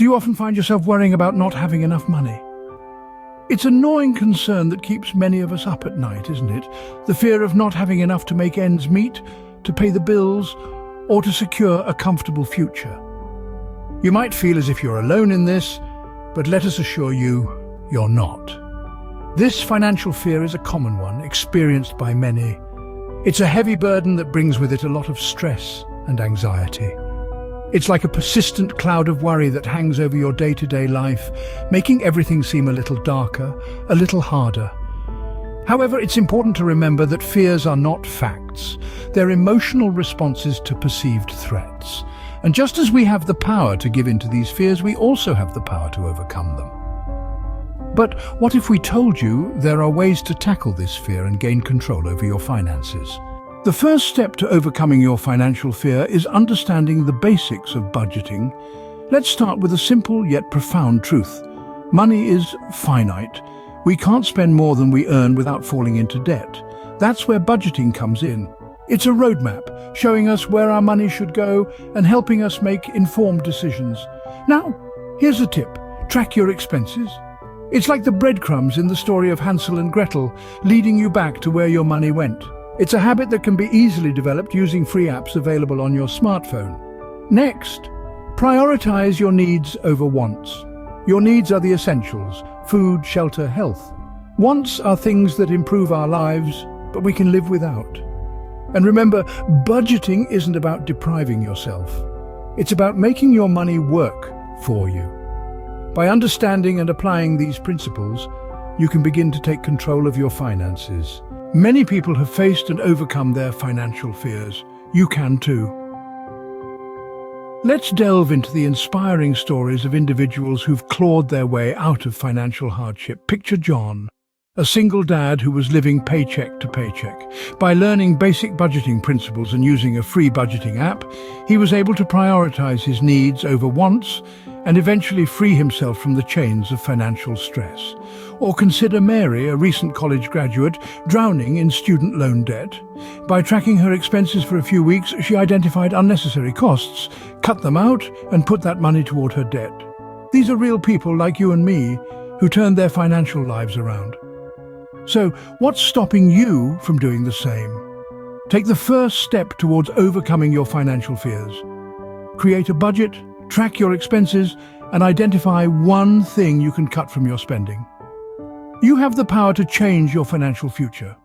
you often find yourself worrying about not having enough money? It's an annoying concern that keeps many of us up at night, isn't it? The fear of not having enough to make ends meet, to pay the bills, or to secure a comfortable future. You might feel as if you're alone in this, but let us assure you, you're not. This financial fear is a common one, experienced by many. It's a heavy burden that brings with it a lot of stress and anxiety. It's like a persistent cloud of worry that hangs over your day-to-day life, making everything seem a little darker, a little harder. However, it's important to remember that fears are not facts. They're emotional responses to perceived threats. And just as we have the power to give in to these fears, we also have the power to overcome them. But what if we told you there are ways to tackle this fear and gain control over your finances? The first step to overcoming your financial fear is understanding the basics of budgeting. Let's start with a simple yet profound truth. Money is finite. We can't spend more than we earn without falling into debt. That's where budgeting comes in. It's a roadmap, showing us where our money should go and helping us make informed decisions. Now, here's a tip. Track your expenses. It's like the breadcrumbs in the story of Hansel and Gretel, leading you back to where your money went. It's a habit that can be easily developed using free apps available on your smartphone. Next, prioritize your needs over wants. Your needs are the essentials: food, shelter, health. Wants are things that improve our lives, but we can live without. And remember, budgeting isn't about depriving yourself. It's about making your money work for you. By understanding and applying these principles, you can begin to take control of your finances. Many people have faced and overcome their financial fears. You can too. Let's delve into the inspiring stories of individuals who've clawed their way out of financial hardship. Picture John, a single dad who was living paycheck to paycheck. By learning basic budgeting principles and using a free budgeting app, he was able to prioritize his needs over wants and eventually free himself from the chains of financial stress. Or consider Mary, a recent college graduate, drowning in student loan debt. By tracking her expenses for a few weeks, she identified unnecessary costs, cut them out, and put that money toward her debt. These are real people like you and me who turned their financial lives around. So, what's stopping you from doing the same? Take the first step towards overcoming your financial fears. Create a budget, track your expenses, and identify one thing you can cut from your spending. You have the power to change your financial future.